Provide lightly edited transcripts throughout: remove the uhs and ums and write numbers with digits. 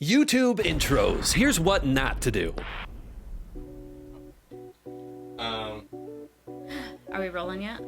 YouTube intros. Here's what not to do. Are we rolling yet?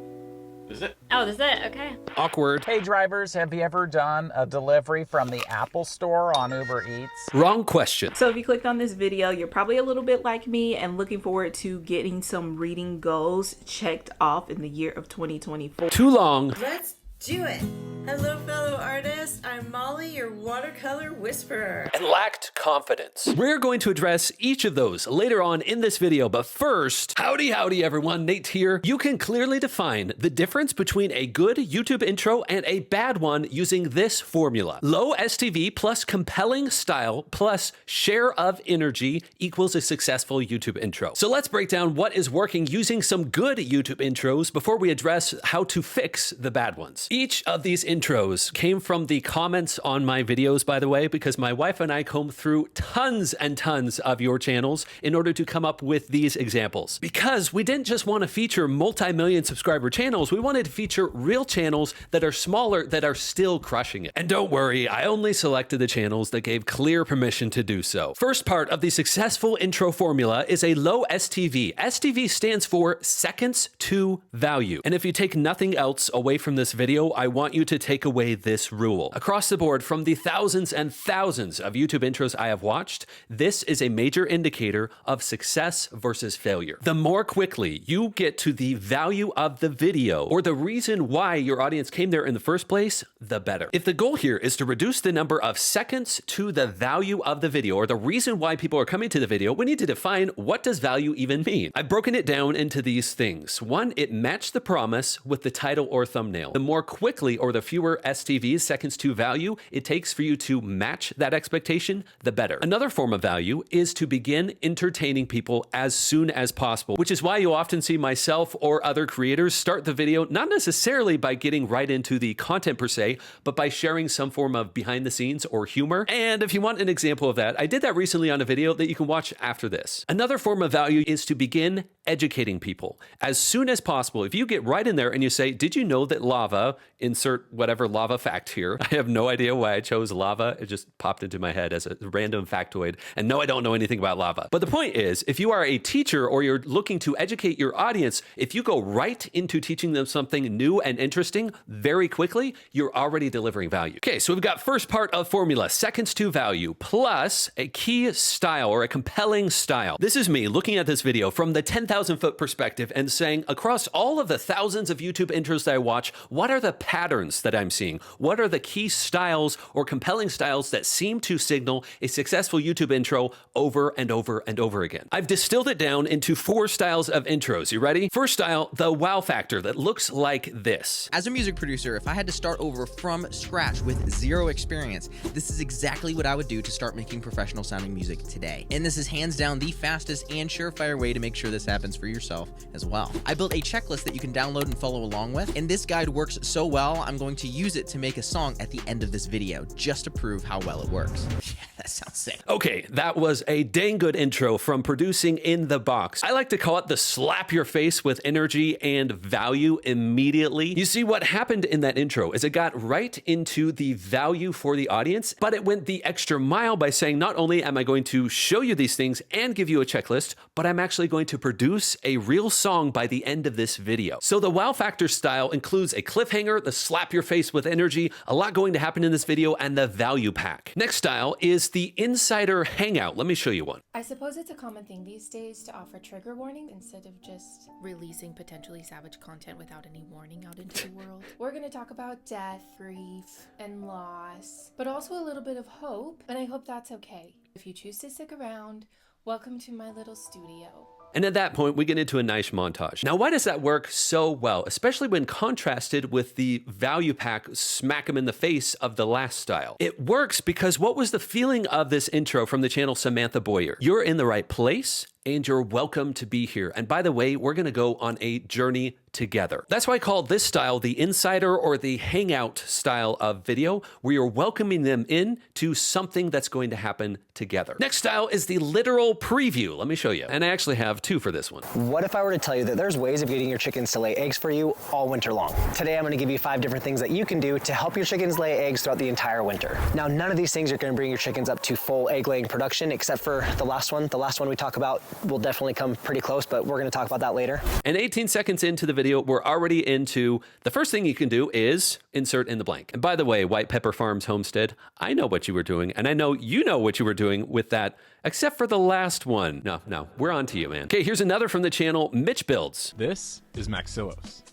Is it? Oh, this is it. Okay. Awkward. Hey drivers, have you ever done a delivery from the Apple Store on Uber Eats? Wrong question. So if you clicked on this video, you're probably a little bit like me and looking forward to getting some reading goals checked off in the year of 2024. Too long. Let's do it! Hello, fellow artists. I'm Molly, your watercolor whisperer. And lacked confidence. We're going to address each of those later on in this video, but first, howdy everyone, Nate here. You can clearly define the difference between a good YouTube intro and a bad one using this formula. Low STV plus compelling style plus share of energy equals a successful YouTube intro. So let's break down what is working using some good YouTube intros before we address how to fix the bad ones. Each of these intros came from the comments on my videos, by the way, because my wife and I combed through tons and tons of your channels in order to come up with these examples. Because we didn't just want to feature multi-million subscriber channels, we wanted to feature real channels that are smaller that are still crushing it. And don't worry, I only selected the channels that gave clear permission to do so. First part of the successful intro formula is a low STV. STV stands for seconds to value. And if you take nothing else away from this video, I want you to take away this rule. Across the board, from the thousands and thousands of YouTube intros I have watched, this is a major indicator of success versus failure. The more quickly you get to the value of the video or the reason why your audience came there in the first place, the better. If the goal here is to reduce the number of seconds to the value of the video or the reason why people are coming to the video, we need to define what does value even mean. I've broken it down into these things. One, it matched the promise with the title or thumbnail. The more quickly or the fewer STVs, seconds to value, it takes for you to match that expectation, the better. Another form of value is to begin entertaining people as soon as possible, which is why you often see myself or other creators start the video not necessarily by getting right into the content per se, but by sharing some form of behind the scenes or humor. And if you want an example of that, I did that recently on a video that you can watch after this. Another form of value is to begin educating people as soon as possible. If you get right in there and you say, did you know that lava, insert whatever lava fact here. I have no idea why I chose lava. It just popped into my head as a random factoid. And no, I don't know anything about lava. But the point is, if you are a teacher or you're looking to educate your audience, if you go right into teaching them something new and interesting very quickly, you're already delivering value. Okay, so we've got first part of formula, seconds to value, plus a key style or a compelling style. This is me looking at this video from the 10,000 foot perspective and saying, across all of the thousands of YouTube intros that I watch, what are the patterns that I'm seeing? What are the key styles or compelling styles that seem to signal a successful YouTube intro over and over and over again? I've distilled it down into 4 styles of intros. You ready? First style, the wow factor that looks like this. As a music producer, if I had to start over from scratch with zero experience, this is exactly what I would do to start making professional sounding music today. And this is hands down the fastest and surefire way to make sure this happens for yourself as well. I built a checklist that you can download and follow along with, and this guide works so well, I'm going to use it to make a song at the end of this video, just to prove how well it works. Yeah, that sounds sick. Okay, that was a dang good intro from Producing in the Box. I like to call it the slap your face with energy and value immediately. You see, what happened in that intro is it got right into the value for the audience, but it went the extra mile by saying, not only am I going to show you these things and give you a checklist, but I'm actually going to produce a real song by the end of this video. So the wow factor style includes a cliffhanger, the slap your face with energy, a lot going to happen in this video, and the value pack. Next style is the insider hangout. Let me show you one. I suppose it's a common thing these days to offer trigger warning instead of just releasing potentially savage content without any warning out into the world. We're going to talk about death, grief, and loss, but also a little bit of hope, and I hope that's okay. If you choose to stick around, welcome to my little studio. And at that point, we get into a nice montage. Now, why does that work so well, especially when contrasted with the value pack smack 'em in the face of the last style? It works because what was the feeling of this intro from the channel Samantha Boyer? You're in the right place and you're welcome to be here. And by the way, we're going to go on a journey together. That's why I call this style the insider or the hangout style of video, where you're welcoming them in to something that's going to happen together. Next style is the literal preview. Let me show you. And I actually have two for this one. What if I were to tell you that there's ways of getting your chickens to lay eggs for you all winter long? Today I'm going to give you 5 different things that you can do to help your chickens lay eggs throughout the entire winter. Now, none of these things are going to bring your chickens up to full egg laying production, except for the last one. The last one we talk about will definitely come pretty close, but we're going to talk about that later. And 18 seconds into the video, we're already into the first thing you can do is insert in the blank. And by the way, White Pepper Farms Homestead, I know what you were doing, and I know you know what you were doing with that, except for the last one. No, we're on to you, man. Okay, here's another from the channel, Mitch Builds. This is Maxillos.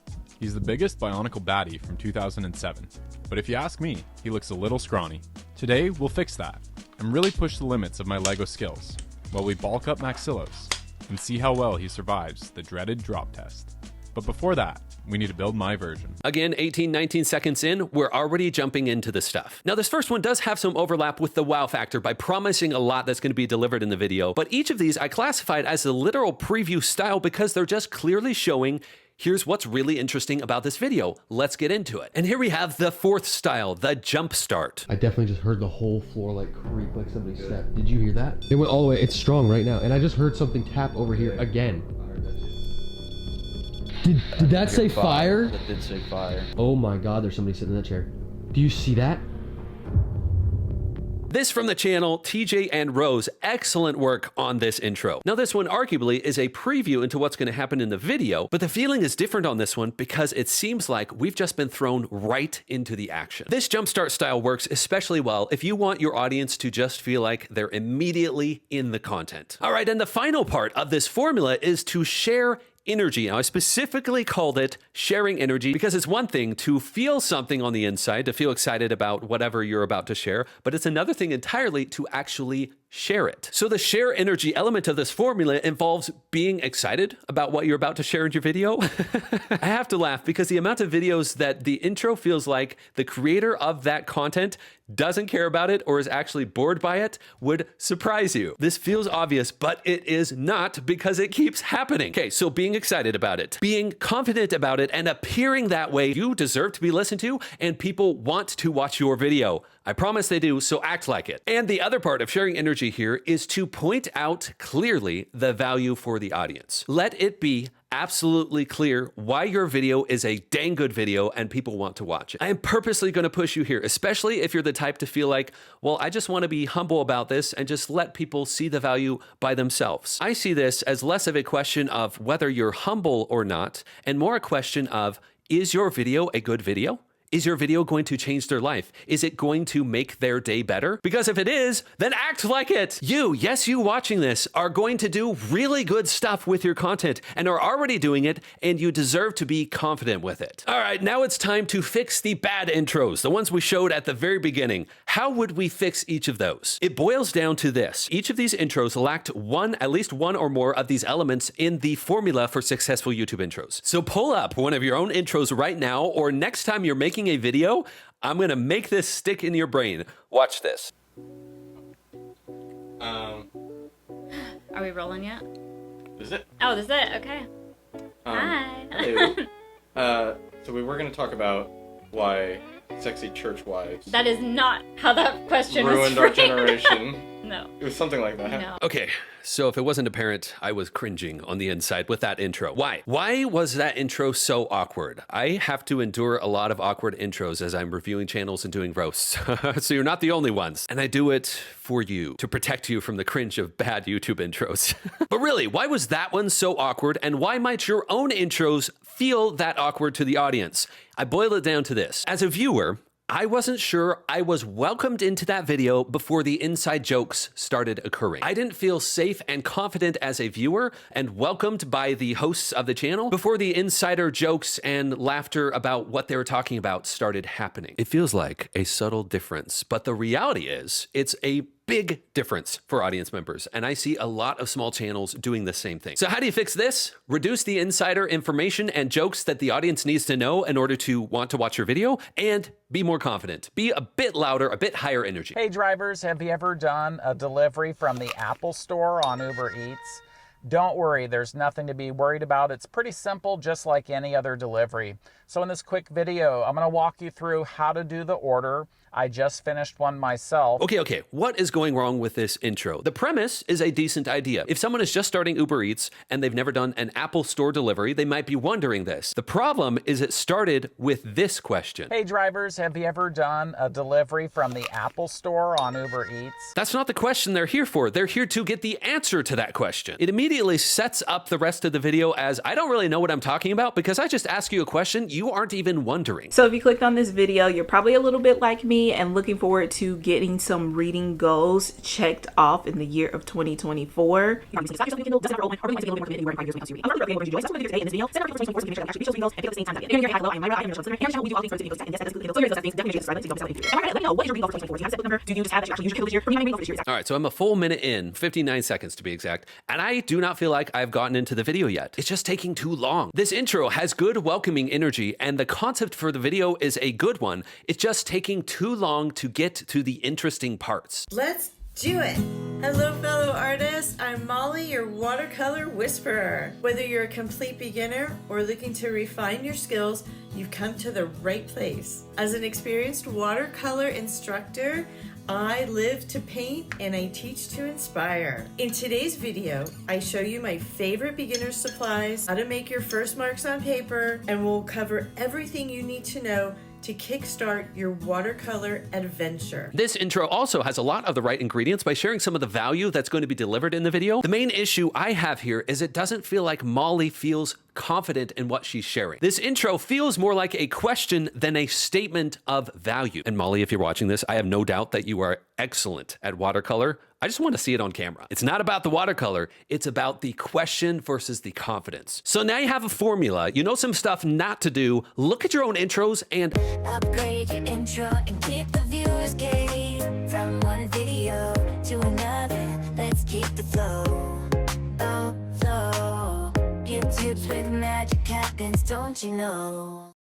He's the biggest bionicle baddie from 2007. But if you ask me, he looks a little scrawny. Today, we'll fix that and really push the limits of my LEGO skills while we bulk up Maxillos and see how well he survives the dreaded drop test. But before that, we need to build my version. Again, 18, 19 seconds in, we're already jumping into the stuff. Now, this first one does have some overlap with the wow factor by promising a lot that's going to be delivered in the video, but each of these I classified as the literal preview style because they're just clearly showing here's what's really interesting about this video. Let's get into it. And here we have the fourth style, the jump start. I definitely just heard the whole floor like creak like somebody stepped. Did you hear that? It went all the way. It's strong right now. And I just heard something tap over here again. Did that say fire? That did say fire. Oh my God, there's somebody sitting in that chair. Do you see that? This from the channel, TJ and Rose. Excellent work on this intro. Now, this one arguably is a preview into what's going to happen in the video, but the feeling is different on this one because it seems like we've just been thrown right into the action. This jumpstart style works especially well if you want your audience to just feel like they're immediately in the content. All right, and the final part of this formula is to share energy. Now, I specifically called it sharing energy because it's one thing to feel something on the inside, to feel excited about whatever you're about to share, but it's another thing entirely to actually share it. So the share energy element of this formula involves being excited about what you're about to share in your video. I have to laugh because the amount of videos that the intro feels like the creator of that content doesn't care about it or is actually bored by it would surprise you. This feels obvious, but it is not because it keeps happening. Okay, so being excited about it, being confident about it, and appearing that way, you deserve to be listened to and people want to watch your video. I promise they do, so act like it. And the other part of sharing energy here is to point out clearly the value for the audience. Let it be absolutely clear why your video is a dang good video and people want to watch it. I am purposely going to push you here, especially if you're the type to feel like, well, I just want to be humble about this and just let people see the value by themselves. I see this as less of a question of whether you're humble or not, and more a question of, is your video a good video? Is your video going to change their life? Is it going to make their day better? Because if it is, then act like it. You watching this, are going to do really good stuff with your content and are already doing it, and you deserve to be confident with it. All right, now it's time to fix the bad intros, the ones we showed at the very beginning. How would we fix each of those? It boils down to this. Each of these intros lacked at least one or more of these elements in the formula for successful YouTube intros. So pull up one of your own intros right now, or next time you're making a video, I'm going to make this stick in your brain. Watch this. Are we rolling yet? Is it? Oh, this is it. Okay. Hi. Hello. So we were going to talk about why sexy church wives That is not how that question was ruined our framed. generation. No. It was something like that. No. Okay, so if it wasn't apparent, I was cringing on the inside with that intro. Why? Why was that intro so awkward? I have to endure a lot of awkward intros as I'm reviewing channels and doing roasts. So you're not the only ones. And I do it for you, to protect you from the cringe of bad YouTube intros. But really, why was that one so awkward? And why might your own intros feel that awkward to the audience? I boil it down to this. As a viewer, I wasn't sure I was welcomed into that video before the inside jokes started occurring. I didn't feel safe and confident as a viewer and welcomed by the hosts of the channel before the insider jokes and laughter about what they were talking about started happening. It feels like a subtle difference, but the reality is it's a big difference for audience members, and I see a lot of small channels doing the same thing. So how do you fix this? Reduce the insider information and jokes that the audience needs to know in order to want to watch your video, and be more confident. Be a bit louder, a bit higher energy. Hey drivers, have you ever done a delivery from the Apple Store on Uber Eats? Don't worry, there's nothing to be worried about. It's pretty simple, just like any other delivery. So in this quick video, I'm gonna walk you through how to do the order. I just finished one myself. Okay, what is going wrong with this intro? The premise is a decent idea. If someone is just starting Uber Eats and they've never done an Apple Store delivery, they might be wondering this. The problem is it started with this question. Hey drivers, have you ever done a delivery from the Apple Store on Uber Eats? That's not the question they're here for. They're here to get the answer to that question. It immediately sets up the rest of the video as, I don't really know what I'm talking about because I just ask you a question you aren't even wondering. So if you clicked on this video, you're probably a little bit like me and looking forward to getting some reading goals checked off in the year of 2024. All right, so I'm a full minute in, 59 seconds to be exact, and I do not feel like I've gotten into the video yet. It's just taking too long. This intro has good welcoming energy, and the concept for the video is a good one. It's just taking too long to get to the interesting parts. Let's do it! Hello fellow artists, I'm Molly, your watercolor whisperer. Whether you're a complete beginner or looking to refine your skills, you've come to the right place. As an experienced watercolor instructor, I live to paint and I teach to inspire. In today's video, I show you my favorite beginner supplies, how to make your first marks on paper, and we'll cover everything you need to know to kickstart your watercolor adventure. This intro also has a lot of the right ingredients by sharing some of the value that's going to be delivered in the video. The main issue I have here is it doesn't feel like Molly feels confident in what she's sharing. This intro feels more like a question than a statement of value. And Molly, if you're watching this, I have no doubt that you are excellent at watercolor. I just want to see it on camera. It's not about the watercolor, it's about the question versus the confidence. So now you have a formula, you know some stuff not to do, look at your own intros and upgrade your intro and keep the viewers gay. From one video to another, let's keep the flow. Oh, flow. YouTube's with magic happens, don't you know?